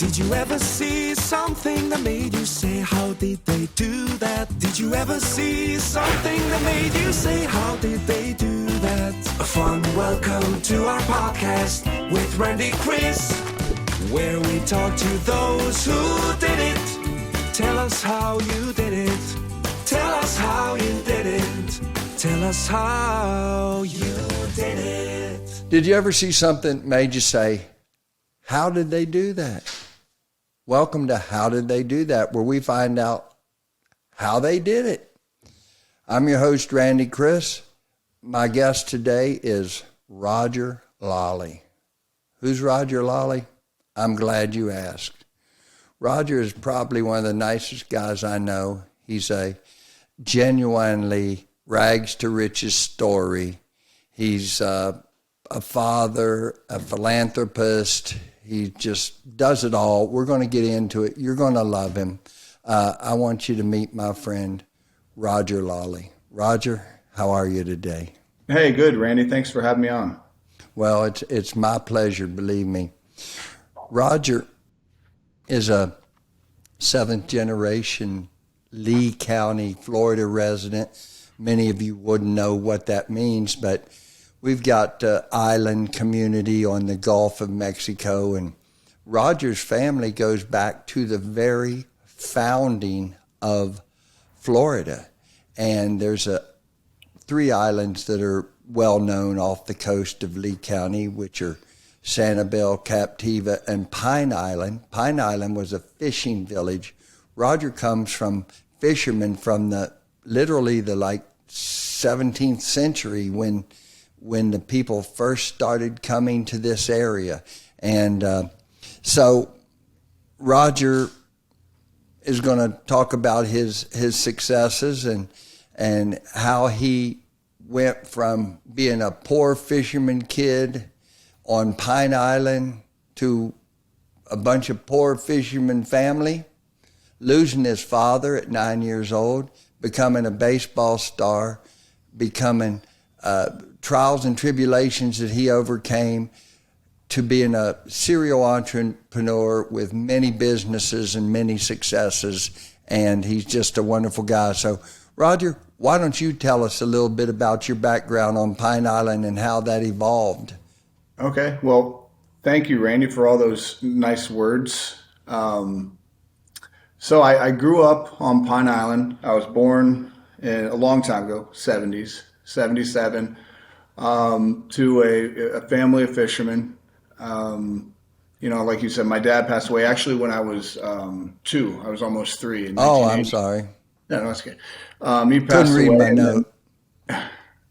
Did you ever see something that made you say, how did they do that? Did you ever see something that made you say, how did they do that? A fun welcome to our podcast with Randy Chris, where we talk to those who did it. Tell us how you did it. Tell us how you did it. Tell us how you did it. Did you ever see something that made you say, how did they do that? Welcome to How Did They Do That, where we find out how they did it. I'm your host, Randy Chris. My guest today is Roger Lolly. Who's Roger Lolly? I'm glad you asked. Roger is probably one of the nicest guys I know. He's a genuinely rags to riches story. He's a father, a philanthropist. He just does it all. We're going to get into it. You're going to love him. I want you to meet my friend, Roger Lolly. Roger, how are you today? Hey, good, Randy. Thanks for having me on. Well, it's my pleasure, believe me. Roger is a seventh-generation Lee County, Florida resident. Many of you wouldn't know what that means, but we've got island community on the Gulf of Mexico, and Roger's family goes back to the very founding of Florida. And there's three islands that are well known off the coast of Lee County, which are Sanibel, Captiva, and Pine Island. Pine Island was a fishing village. Roger comes from fishermen from literally the 17th century when the people first started coming to this area. And so Roger is going to talk about his successes and how he went from being a poor fisherman kid on Pine Island to a bunch of poor fisherman family, losing his father at 9 years old, becoming a baseball star, becoming trials and tribulations that he overcame, to being a serial entrepreneur with many businesses and many successes. And he's just a wonderful guy. So, Roger, why don't you tell us a little bit about your background on Pine Island and how that evolved? Okay. Well, thank you, Randy, for all those nice words. So I grew up on Pine Island. I was born a long time ago, 70s, 77, to a family of fishermen. Like you said, my dad passed away actually when I was 2. I was almost 3. In Oh, I'm sorry. No, that's okay. He passed away. Couldn't read my note.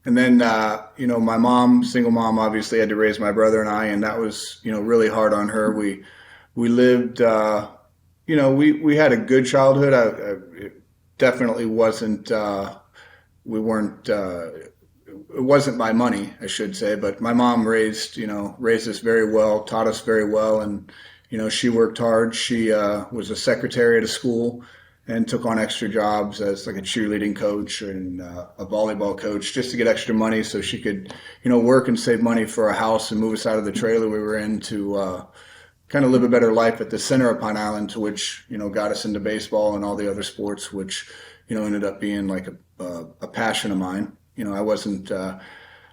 And then, my mom, single mom, obviously had to raise my brother and I, and that was, really hard on her. We lived, we had a good childhood. It definitely wasn't, it wasn't my money, I should say, but my mom raised us very well, taught us very well. And, she worked hard. She was a secretary at a school and took on extra jobs as like a cheerleading coach and a volleyball coach just to get extra money so she could, work and save money for a house and move us out of the trailer we were in to kind of live a better life at the center of Pine Island, to which, got us into baseball and all the other sports, which, ended up being like a passion of mine. I wasn't, I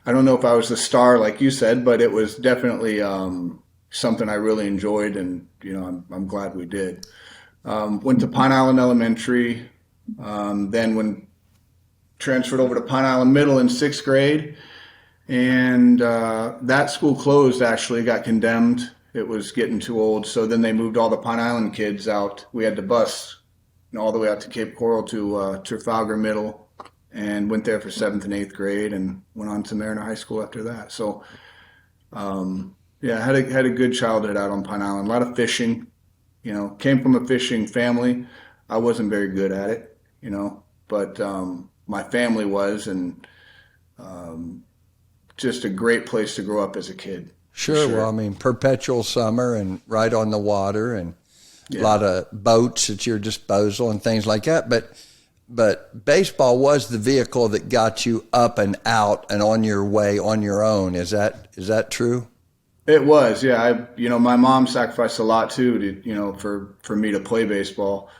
don't know if I was the star like you said, but it was definitely something I really enjoyed, and, I'm glad we did. Went to Pine Island Elementary, then transferred over to Pine Island Middle in 6th grade, and that school closed, actually, got condemned. It was getting too old, so then they moved all the Pine Island kids out. We had to bus all the way out to Cape Coral to Trafalgar Middle, and went there for 7th and 8th grade, and went on to Mariner High School after that. So, had a good childhood out on Pine Island. A lot of fishing. Came from a fishing family. I wasn't very good at it, but my family was, and just a great place to grow up as a kid. Sure. Well, perpetual summer and right on the water, and a lot of boats at your disposal and things like that. But baseball was the vehicle that got you up and out and on your way on your own. Is that true? It was, yeah. My mom sacrificed a lot too for me to play baseball.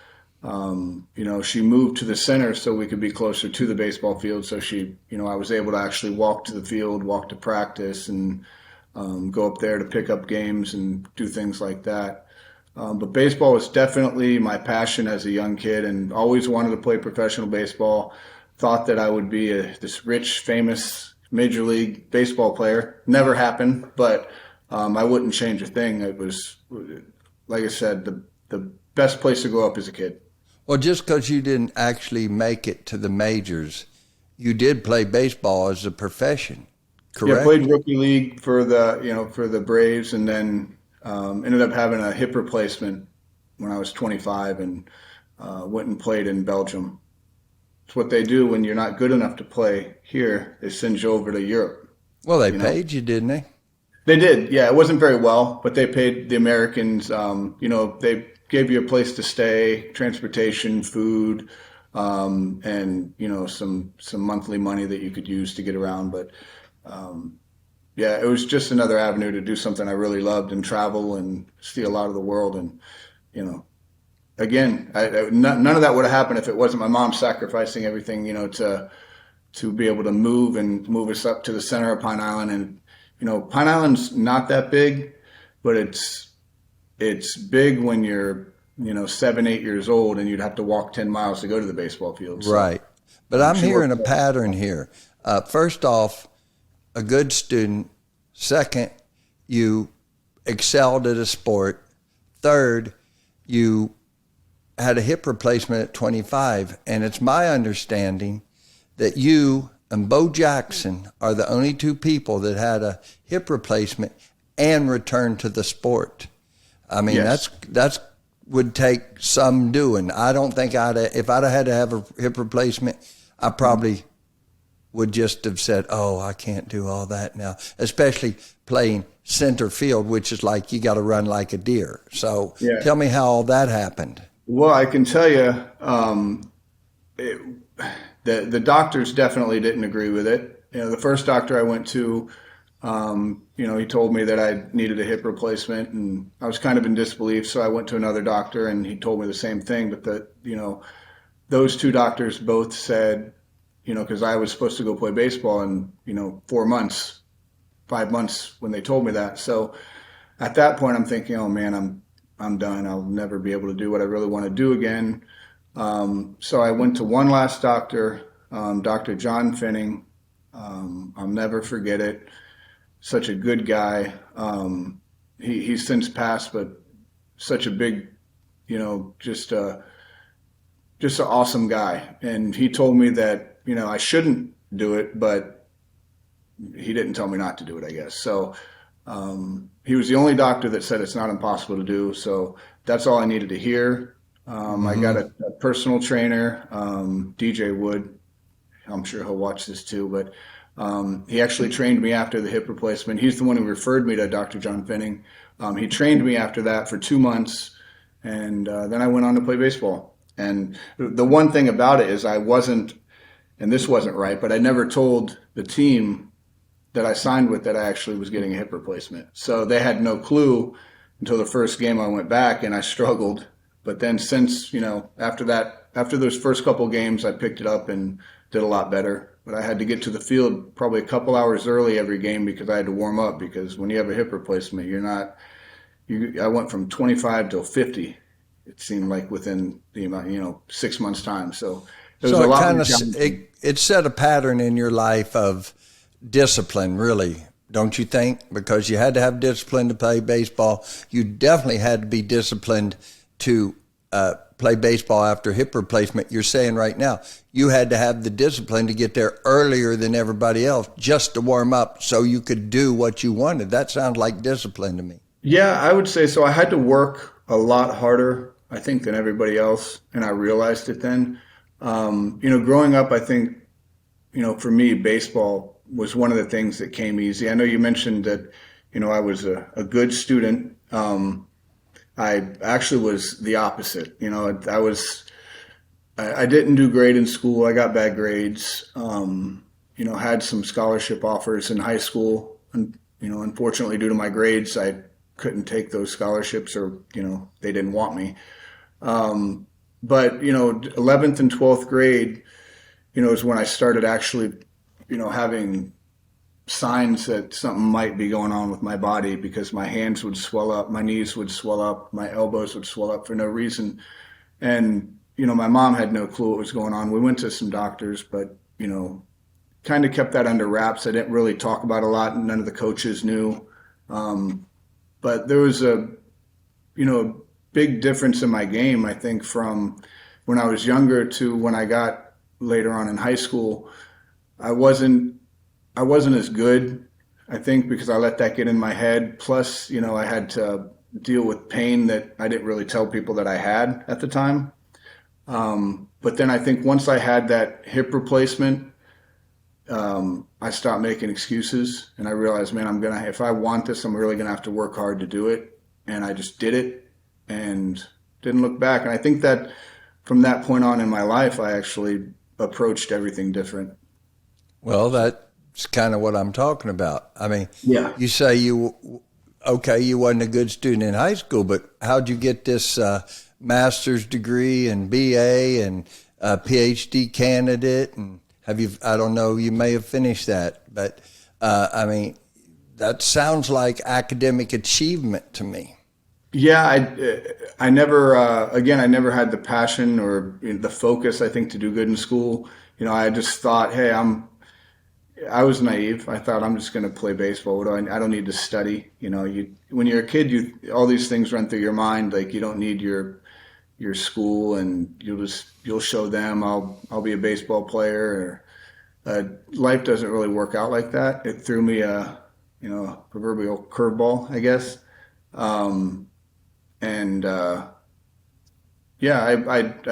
She moved to the center so we could be closer to the baseball field. So I was able to actually walk to the field, walk to practice, and go up there to pick up games and do things like that. But baseball was definitely my passion as a young kid, and always wanted to play professional baseball. Thought that I would be this rich, famous Major League Baseball player. Never happened, but I wouldn't change a thing. It was, like I said, the best place to grow up as a kid. Well, just because you didn't actually make it to the majors, you did play baseball as a profession, Yeah, correct? played rookie league for the Braves, and then ended up having a hip replacement when I was 25, and went and played in Belgium. It's what they do when you're not good enough to play here. They send you over to Europe. Well, they You know, paid you, didn't they? they did. Yeah, it wasn't very well, but they paid the Americans. They gave you a place to stay, transportation, food, and some monthly money that you could use to get around. But yeah, it was just another avenue to do something I really loved and travel and see a lot of the world. And you know, again, none of that would have happened if it wasn't my mom sacrificing everything, to be able to move us up to the center of Pine Island. And Pine Island's not that big, but it's big when you're 7, 8 years old, and you'd have to walk 10 miles to go to the baseball field. So Right. But I'm she hearing worked. a pattern here. First off, a good student. Second, you excelled at a sport. Third, you had a hip replacement at 25. And it's my understanding that you and Bo Jackson are the only two people that had a hip replacement and returned to the sport. I mean, Yes. that's would take some doing. I don't think if I'd have had to have a hip replacement, I probably would just have said, "Oh, I can't do all that now," especially playing center field, which is like you got to run like a deer. So Yeah. tell me how all that happened. Well, I can tell you, it, the doctors definitely didn't agree with it. The first doctor I went to, he told me that I needed a hip replacement, and I was kind of in disbelief. So I went to another doctor, and he told me the same thing. But those two doctors both said, because I was supposed to go play baseball in 4 months, 5 months when they told me that. So at that point, I'm thinking, oh man, I'm done. I'll never be able to do what I really want to do again. So I went to one last doctor, Dr. John Finning. I'll never forget it. Such a good guy. He's since passed, but such a big, just an awesome guy. And he told me that, I shouldn't do it, but he didn't tell me not to do it, I guess. So he was the only doctor that said it's not impossible to do. So that's all I needed to hear. I got a personal trainer, DJ Wood. I'm sure he'll watch this too, but he actually trained me after the hip replacement. He's the one who referred me to Dr. John Finning. He trained me after that for 2 months, and then I went on to play baseball. And the one thing about it is and this wasn't right, but I never told the team that I signed with that I actually was getting a hip replacement. So they had no clue until the first game I went back, and I struggled. But then since, after those first couple games, I picked it up and did a lot better. But I had to get to the field probably a couple hours early every game because I had to warm up, because when you have a hip replacement, I went from 25 to 50. It seemed like within the amount, 6 months time. So it was So a it lot kind more of challenging. it set a pattern in your life of discipline, really, don't you think? Because you had to have discipline to play baseball. You definitely had to be disciplined to play baseball after hip replacement. You're saying right now you had to have the discipline to get there earlier than everybody else just to warm up so you could do what you wanted. That sounds like discipline to me. Yeah, I would say so. I had to work a lot harder, I think, than everybody else, and I realized it then. Growing up, I think, for me, baseball was one of the things that came easy. I know you mentioned that, I was a good student. I actually was the opposite. I didn't do great in school. I got bad grades. Had some scholarship offers in high school, unfortunately due to my grades, I couldn't take those scholarships, or, they didn't want me. But, 11th and 12th grade, is when I started actually, having signs that something might be going on with my body, because my hands would swell up, my knees would swell up, my elbows would swell up for no reason. And, my mom had no clue what was going on. We went to some doctors, but, kind of kept that under wraps. I didn't really talk about it a lot, and none of the coaches knew. But there was a, big difference in my game, I think, from when I was younger to when I got later on in high school. I wasn't as good, I think, because I let that get in my head. Plus, I had to deal with pain that I didn't really tell people that I had at the time. But then I think once I had that hip replacement, I stopped making excuses, and I realized, man, if I want this, I'm really gonna have to work hard to do it. And I just did it and didn't look back. And I think that from that point on in my life, I actually approached everything different. Well, that's kind of what I'm talking about. I mean, Yeah. you say you wasn't a good student in high school, but how'd you get this master's degree and BA and PhD candidate? And I don't know, you may have finished that, but I mean, that sounds like academic achievement to me. Yeah, I never, I never had the passion or the focus, I think, to do good in school. I just thought, hey, I was naive. I thought, I'm just going to play baseball. I don't need to study. When you're a kid, all these things run through your mind. Like, you don't need your school, and you'll show them, I'll be a baseball player. Life doesn't really work out like that. It threw me a proverbial curveball, I guess. I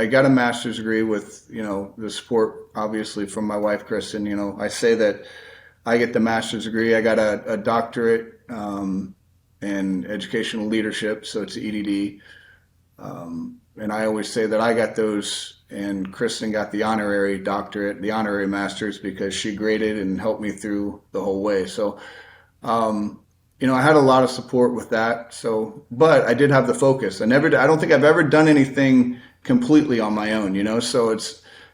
got a master's degree with, the support, obviously, from my wife, Kristen. I say that I get the master's degree. I got a doctorate in educational leadership, so it's EDD. And I always say that I got those, and Kristen got the honorary doctorate, the honorary master's, because she graded and helped me through the whole way. So, I had a lot of support with that. So, but I did have the focus. I don't think I've ever done anything completely on my own, So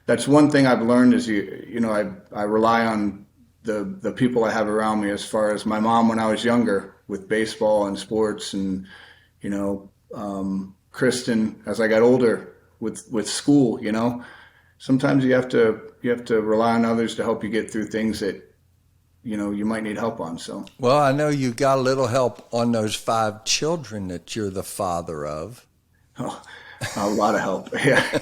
that's one thing I've learned is I rely on the people I have around me, as far as my mom when I was younger with baseball and sports, and, Kristen as I got older with school. Sometimes you have to rely on others to help you get through things that you might need help on. So, well, I know you got a little help on those 5 children that you're the father of. Oh, a lot of help. Yeah.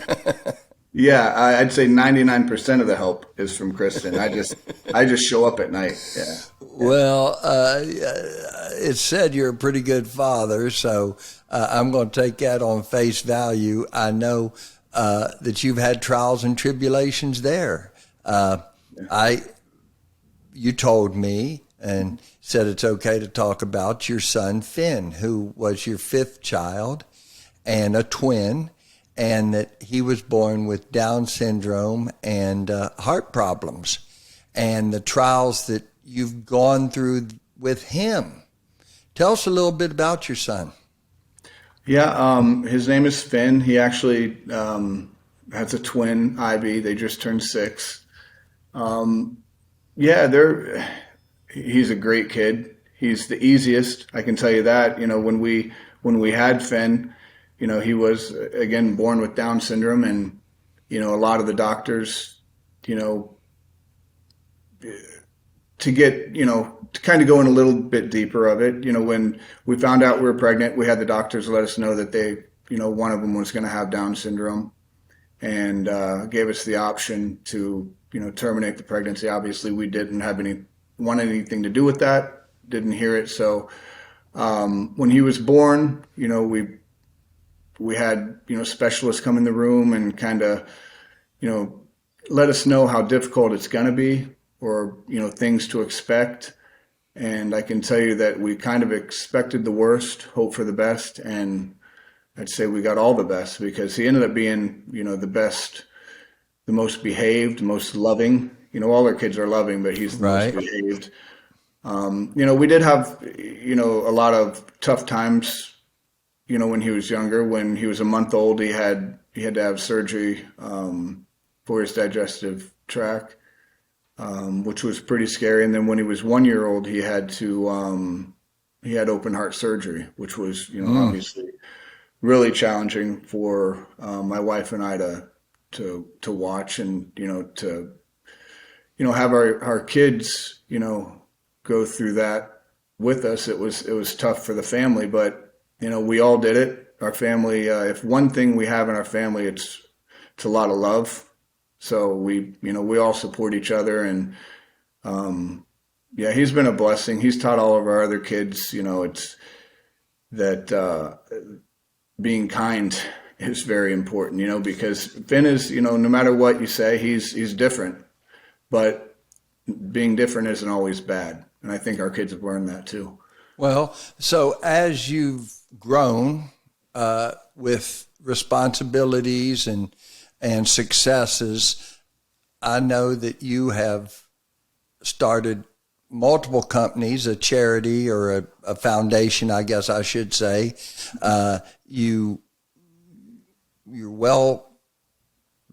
Yeah. I'd say 99% of the help is from Kristen. I just show up at night. Yeah. Well, it's said you're a pretty good father, so I'm going to take that on face value. I know that you've had trials and tribulations there. You told me and said it's okay to talk about your son, Finn, who was your 5th child and a twin, and that he was born with Down syndrome and heart problems, and the trials that you've gone through with him. Tell us a little bit about your son. Yeah, his name is Finn. He actually has a twin, Ivy. They just turned 6. He's a great kid. He's the easiest, I can tell you that. When we had Finn, he was, again, born with Down syndrome, and a lot of the doctors, to kind of go in a little bit deeper of it, when we found out we were pregnant, we had the doctors let us know that they, one of them was going to have Down syndrome, and gave us the option to, terminate the pregnancy. Obviously, we didn't want anything to do with that, didn't hear it. So when he was born, we had, specialists come in the room and kind of, let us know how difficult it's going to be, or, things to expect. And I can tell you that we kind of expected the worst, hope for the best. And I'd say we got all the best, because he ended up being, the best, the most behaved, most loving. All our kids are loving, but he's the Right. most behaved. We did have, a lot of tough times, when he was younger. When he was a month old, he had to have surgery for his digestive tract, which was pretty scary. And then when he was 1 year old, he had open heart surgery, which was, obviously really challenging for my wife and I to watch, and to have our kids go through that with us. It was tough for the family, but we all did it. Our family, if one thing we have in our family, it's a lot of love. So we all support each other, and yeah, he's been a blessing. He's taught all of our other kids, it's that being kind is very important, because Finn is, no matter what you say, he's different, but being different isn't always bad. And I think our kids have learned that too. Well, so as you've grown with responsibilities and successes, I know that you have started multiple companies, a charity or a foundation, I guess I should say. You're well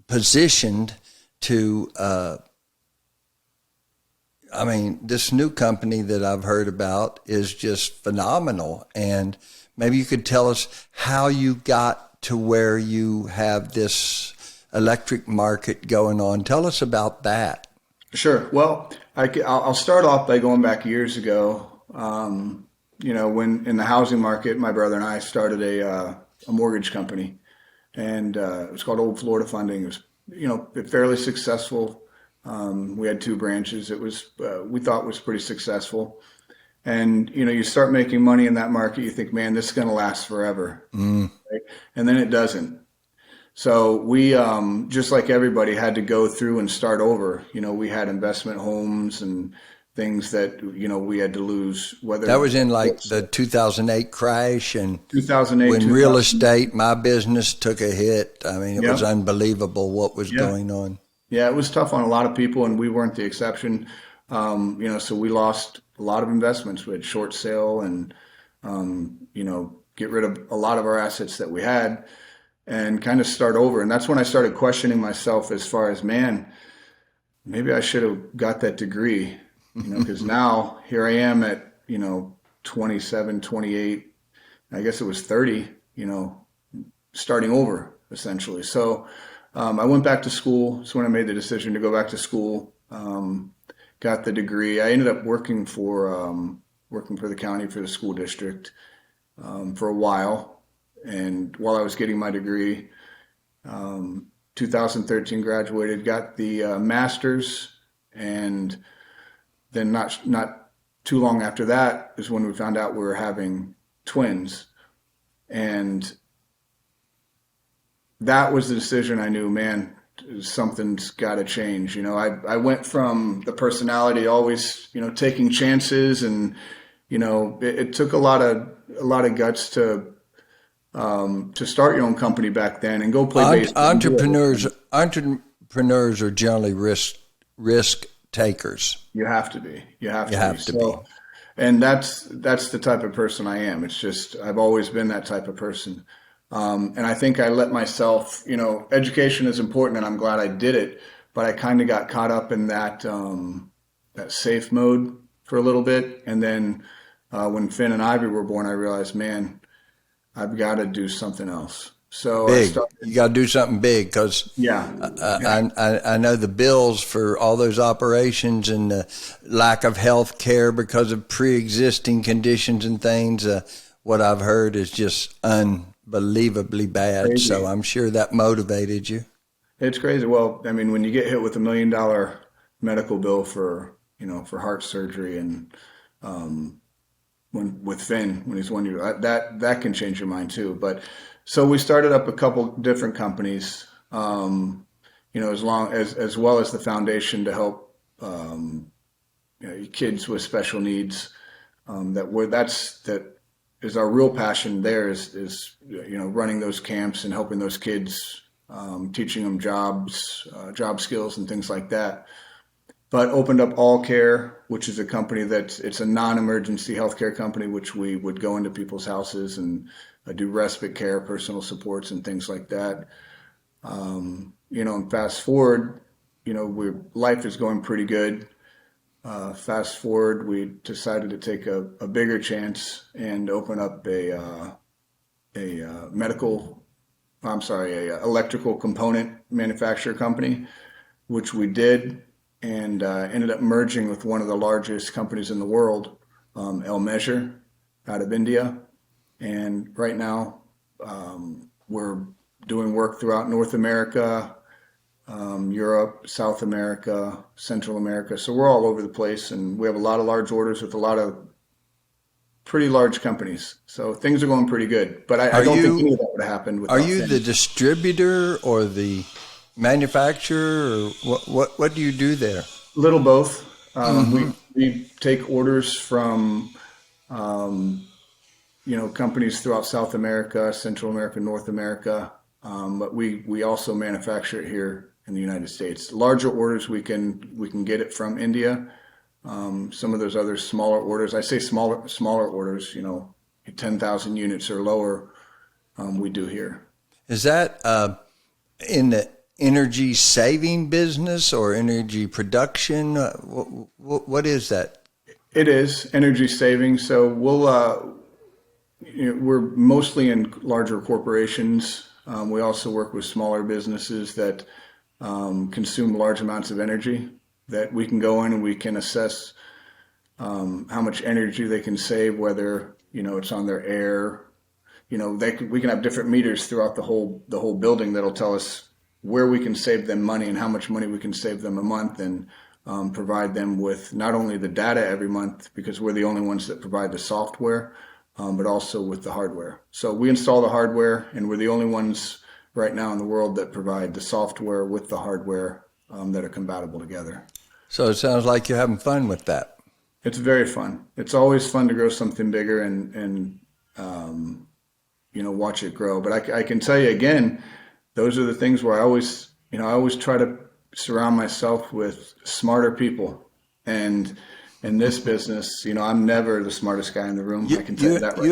positioned to, this new company that I've heard about is just phenomenal. And maybe you could tell us how you got to where you have this electric market going on. Tell us about that. Sure. Well, I'll start off by going back years ago. When in the housing market, my brother and I started a mortgage company, and it was called Old Florida Funding. It was, fairly successful. We had 2 branches. It was, we thought was pretty successful. And, you start making money in that market, you think, man, this is going to last forever. Right? And then it doesn't. So we, just like everybody, had to go through and start over. We had investment homes and things that, we had to lose. Whether that was in like the 2008 crash, and 2008, when real estate, my business took a hit. It was unbelievable what was going on. Yeah, it was tough on a lot of people, and we weren't the exception. So we lost a lot of investments. We had short sale and, get rid of a lot of our assets that we had and kind of start over. And that's when I started questioning myself as far as, man, maybe I should have got that degree, because now here I am at, 27, 28, I guess it was 30, starting over essentially. So I went back to school. That's when I made the decision to go back to school. Got the degree. I ended up working for the county, for the school district, for a while. And while I was getting my degree, 2013 graduated, got the master's, and then not too long after that is when we found out we were having twins. And that was the decision. I knew, man, something's got to change. I went from the personality always, taking chances, and, it took a lot of guts to start your own company back then and go play baseball. Entrepreneurs are generally risk takers. You have to be. You have to be. And that's the type of person I am. It's just, I've always been that type of person. And I think I let myself, education is important, and I'm glad I did it, but I kind of got caught up in that safe mode for a little bit. And then when Finn and Ivy were born, I realized, man, I've got to do something else. So you got to do something big, because I know the bills for all those operations and the lack of health care because of pre-existing conditions and things. What I've heard is just unbelievably bad. Crazy. So I'm sure that motivated you. It's crazy. Well, when you get hit with $1 million medical bill for heart surgery, and with Finn when he's 1 year, that can change your mind too. But so we started up a couple different companies, as well as the foundation to help kids with special needs. That is our real passion. There is running those camps and helping those kids, teaching them job skills and things like that. but opened up All Care, which is a company it's a non-emergency healthcare company, which we would go into people's houses and do respite care, personal supports, and things like that. And fast forward, life is going pretty good. Fast forward, we decided to take a bigger chance and open up a electrical component manufacturer company, which we did, and ended up merging with one of the largest companies in the world, El Measure, out of India. And right now, we're doing work throughout North America, Europe, South America, Central America. So we're all over the place, and we have a lot of large orders with a lot of pretty large companies. So things are going pretty good. But I don't think any of that would have happened without Are you things. the distributor or the manufacturer, or what do you do there? Little both. We take orders from companies throughout South America, Central America, North America, but we also manufacture it here in the United States. Larger orders we can get it from India. Some of those other smaller orders, I say smaller orders, 10,000 units or lower, we do here. Is that in the energy saving business or energy production? What is that? It is energy saving. So we're mostly in larger corporations. We also work with smaller businesses that consume large amounts of energy, that we can go in and we can assess how much energy they can save, whether it's on their air. We can have different meters throughout the whole building that'll tell us where we can save them money and how much money we can save them a month, and provide them with not only the data every month, because we're the only ones that provide the software, but also with the hardware. So we install the hardware, and we're the only ones right now in the world that provide the software with the hardware that are compatible together. So it sounds like you're having fun with that. It's very fun. It's always fun to grow something bigger and watch it grow. But I can tell you again, those are the things where I always try to surround myself with smarter people. And in this business, I'm never the smartest guy in the room. I can tell you that right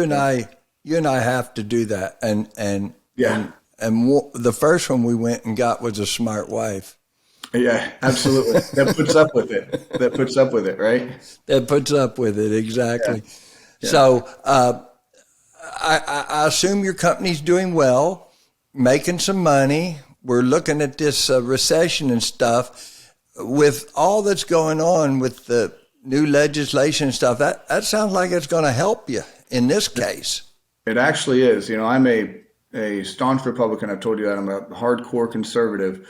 You and I have to do that. And yeah. The first one we went and got was a smart wife. Yeah, absolutely. That puts up with it. Right? That puts up with it, exactly. Yeah. Yeah. So I assume your company's doing well, making some money. We're looking at this recession and stuff. With all that's going on with the new legislation and stuff, that sounds like it's going to help you in this case. It actually is. I'm a staunch Republican. I've told you that. I'm a hardcore conservative.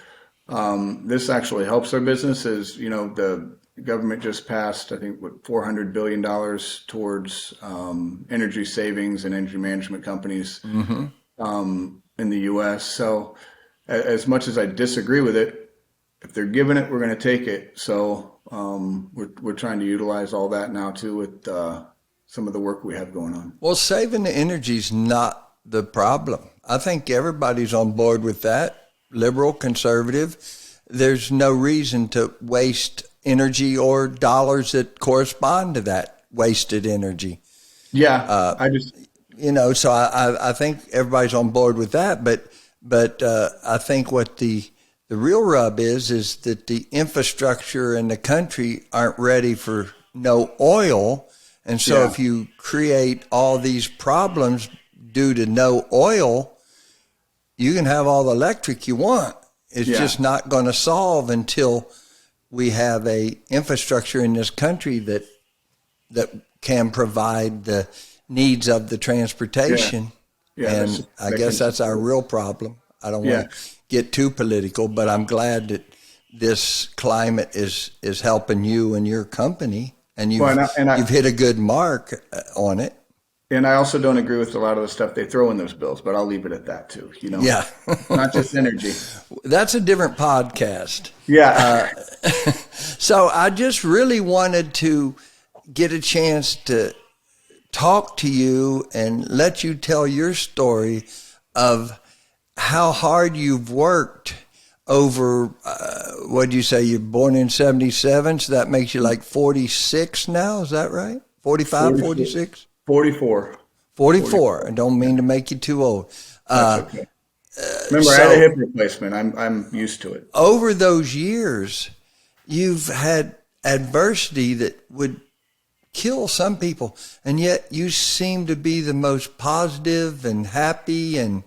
This actually helps our business. The government just passed, I think, $400 billion towards energy savings and energy management companies in the U.S. So as much as I disagree with it, if they're giving it, we're going to take it. So we're trying to utilize all that now too with some of the work we have going on. Well, saving the energy is not the problem. I think everybody's on board with that, liberal, conservative. There's no reason to waste energy or dollars that correspond to that wasted energy. Yeah, so I think everybody's on board with that, but I think what the real rub is that the infrastructure in the country aren't ready for no oil. And so if you create all these problems due to no oil, you can have all the electric you want. It's just not going to solve until we have a infrastructure in this country that can provide the needs of the transportation. And I guess that's our real problem. I don't want to get too political, but I'm glad that this climate is helping you and your company, and you've hit a good mark on it. And I also don't agree with a lot of the stuff they throw in those bills, but I'll leave it at that too. Yeah, not just energy. That's a different podcast. Yeah. So I just really wanted to get a chance to talk to you and let you tell your story of how hard you've worked over, what did you say? You're born in 77, so that makes you like 46 now. Is that right? 45, 46? 44. 44. I don't mean to make you too old. That's okay. Remember, I had a hip replacement. I'm used to it. Over those years, you've had adversity that would kill some people, and yet you seem to be the most positive and happy and,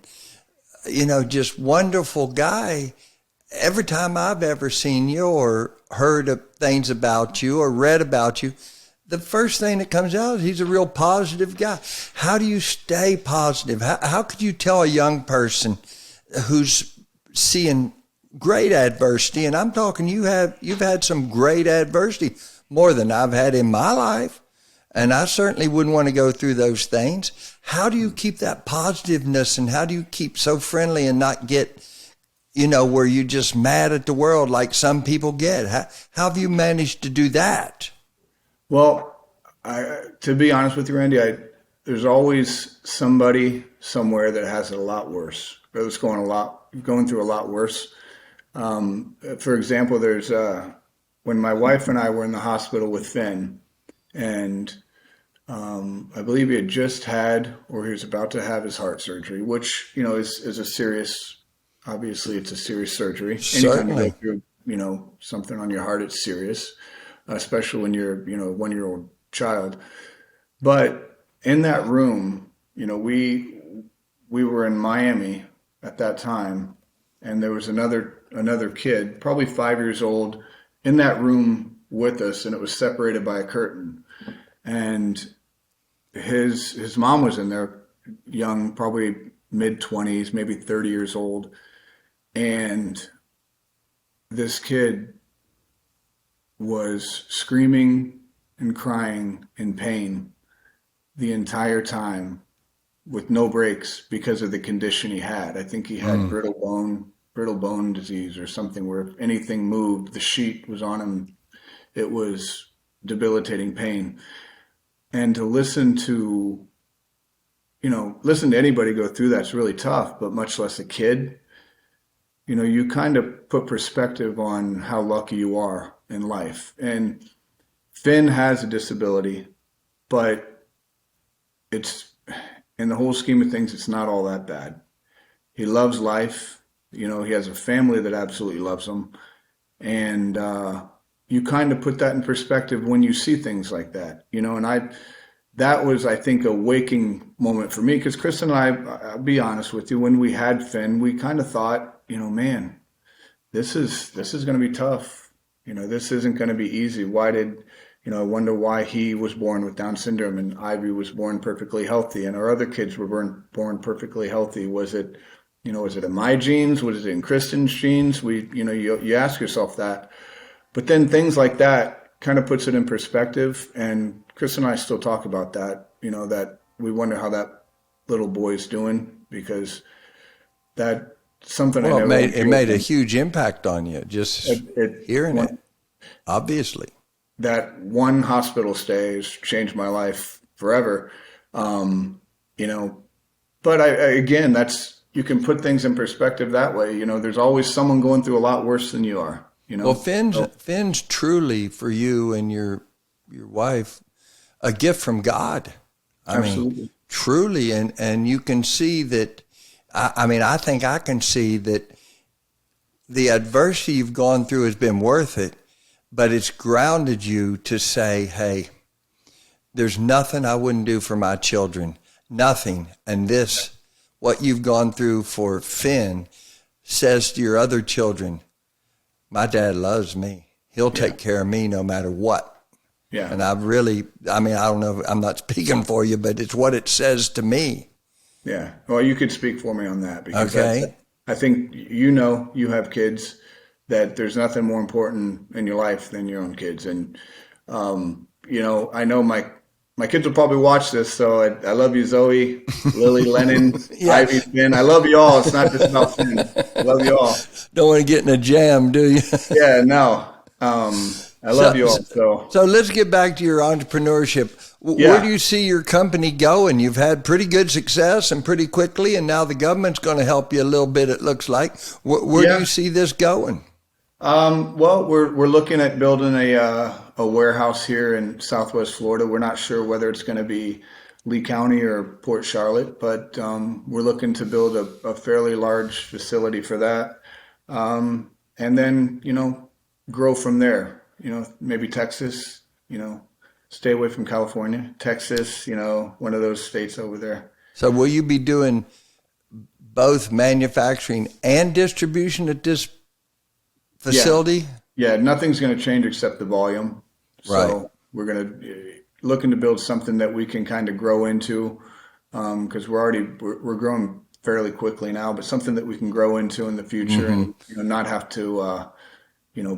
just wonderful guy. Every time I've ever seen you or heard of things about you or read about you, the first thing that comes out is he's a real positive guy. How do you stay positive? How could you tell a young person who's seeing great adversity, and I'm talking you've had some great adversity, more than I've had in my life, and I certainly wouldn't want to go through those things. How do you keep that positiveness, and how do you keep so friendly and not get, where you're just mad at the world like some people get? How have you managed to do that? Well, to be honest with you, Randy, there's always somebody somewhere that has it a lot worse, or that's going through a lot worse. For example, there's when my wife and I were in the hospital with Finn, and I believe he had just had, or he was about to have, his heart surgery, which is a serious. Obviously, it's a serious surgery. Certainly. Anytime you go through something on your heart, it's serious, especially when you're a 1-year-old child. But in that room, we were in Miami at that time, and there was another kid, probably 5 years old, in that room with us, and it was separated by a curtain. And his mom was in there, young, probably mid-20s, maybe 30 years old. And this kid was screaming and crying in pain the entire time with no breaks because of the condition he had. I think he had brittle bone disease or something, where if anything moved, the sheet was on him. It was debilitating pain. And to listen to anybody go through that's really tough, but much less a kid. You kind of put perspective on how lucky you are in life. And Finn has a disability, but it's, in the whole scheme of things, it's not all that bad. He loves life. He has a family that absolutely loves him. And you kind of put that in perspective when you see things like that, and that was, I think, a waking moment for me, because Chris and I'll be honest with you, when we had Finn, we kind of thought, man, this is going to be tough. This isn't going to be easy. I wonder why he was born with Down syndrome and Ivy was born perfectly healthy and our other kids were born perfectly healthy. Was it in my genes? Was it in Kristen's genes? You ask yourself that. But then things like that kind of puts it in perspective. And Chris and I still talk about that, that we wonder how that little boy's doing, because that's something it made a huge impact on you, just hearing it, obviously. That one hospital stay has changed my life forever. But again, you can put things in perspective that way. There's always someone going through a lot worse than you are. Well, Finn's truly, for you and your wife, a gift from God. I mean, truly, and you can see that. I think I can see that the adversity you've gone through has been worth it, but it's grounded you to say, hey, there's nothing I wouldn't do for my children, nothing. And what you've gone through for Finn, says to your other children, my dad loves me. He'll take care of me no matter what. Yeah. And I don't know, I'm not speaking for you, but it's what it says to me. Yeah. Well, you could speak for me on that, because okay. I think you have kids, that there's nothing more important in your life than your own kids. And, I know my kids will probably watch this, so I love you, Zoe, Lily, Lennon, Ivy, Finn. I love you all. It's not just about Finn. I love you all. Don't want to get in a jam, do you? Yeah, no. I love you all. So let's get back to your entrepreneurship. Where do you see your company going? You've had pretty good success and pretty quickly, and now the government's going to help you a little bit, it looks like. Where do you see this going? Well, we're looking at building a warehouse here in Southwest Florida. We're not sure whether it's going to be Lee County or Port Charlotte, but we're looking to build a fairly large facility for that. And then, grow from there, maybe Texas, stay away from California, Texas, one of those states over there. So will you be doing both manufacturing and distribution at this facility? Yeah, nothing's going to change except the volume. So we're going to looking to build something that we can kind of grow into, because we're growing fairly quickly now, but something that we can grow into in the future and not have to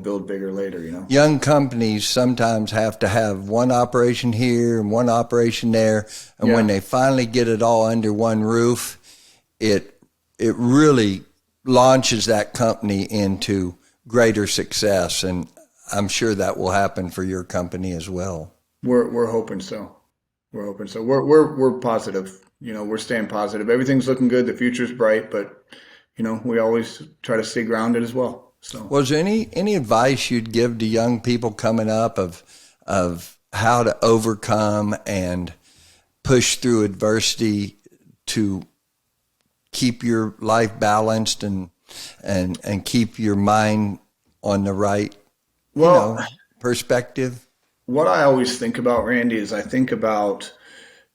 build bigger later. Young companies sometimes have to have one operation here and one operation there, and when they finally get it all under one roof, it really launches that company into greater success, and I'm sure that will happen for your company as well. We're hoping so. We're positive. We're staying positive. Everything's looking good. The future's bright, but we always try to stay grounded as well. So, was there any advice you'd give to young people coming up of how to overcome and push through adversity to keep your life balanced and keep your mind on the right perspective? What I always think about, Randy, is I think about,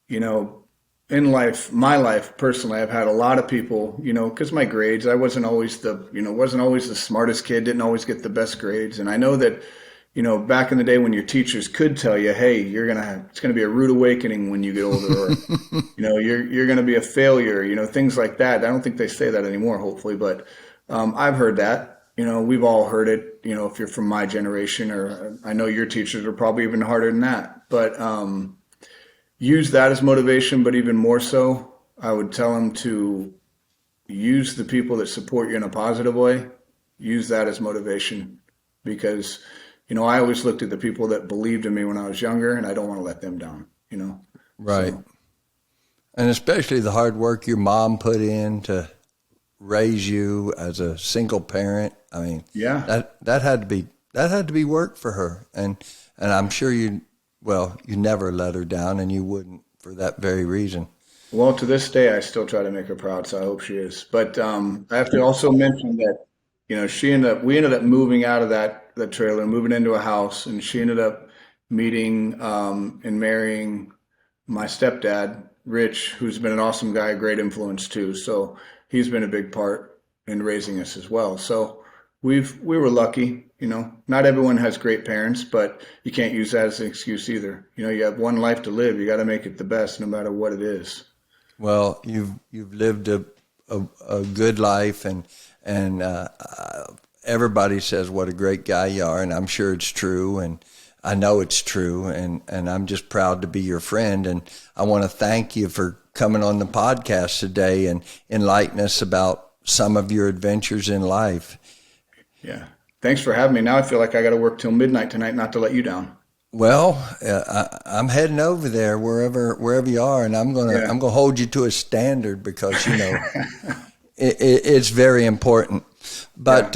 in life, my life personally, I've had a lot of people, because my grades, I wasn't always the smartest kid, didn't always get the best grades. And I know that, back in the day when your teachers could tell you, hey, it's going to be a rude awakening when you get older, or, you're going to be a failure, things like that. I don't think they say that anymore, hopefully, but I've heard that. We've all heard it, if you're from my generation, or I know your teachers are probably even harder than that. But use that as motivation, but even more so, I would tell them to use the people that support you in a positive way. Use that as motivation, because, I always looked at the people that believed in me when I was younger, and I don't want to let them down, Right. So. And especially the hard work your mom put in to raise you as a single parent. I mean, that had to be work for her, and I'm sure you never let her down, and you wouldn't for that very reason. Well, to this day, I still try to make her proud, so I hope she is. But I have to also mention that we ended up moving out of that trailer, moving into a house, and she ended up meeting and marrying my stepdad, Rich, who's been an awesome guy, a great influence too. So he's been a big part in raising us as well. So we were lucky, not everyone has great parents, but you can't use that as an excuse either. You have one life to live. You got to make it the best, no matter what it is. Well, you've lived a good life, and everybody says what a great guy you are, and I'm sure it's true, and I know it's true, and I'm just proud to be your friend, and I want to thank you for coming on the podcast today and enlighten us about some of your adventures in life. Yeah. Thanks for having me. Now I feel like I got to work till midnight tonight, not to let you down. Well, I'm heading over there wherever you are, and I'm gonna hold you to a standard, because it's very important. But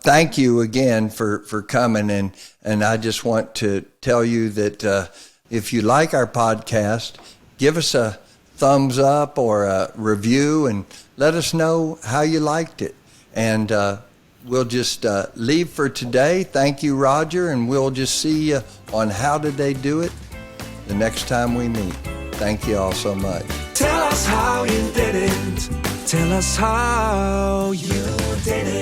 thank you again for coming, and I just want to tell you that if you like our podcast, give us a thumbs up or a review, and let us know how you liked it. And we'll just leave for today. Thank you, Roger, and we'll just see you on How Did They Do It the next time we meet. Thank you all so much. Tell us how you did it. Tell us how you did it.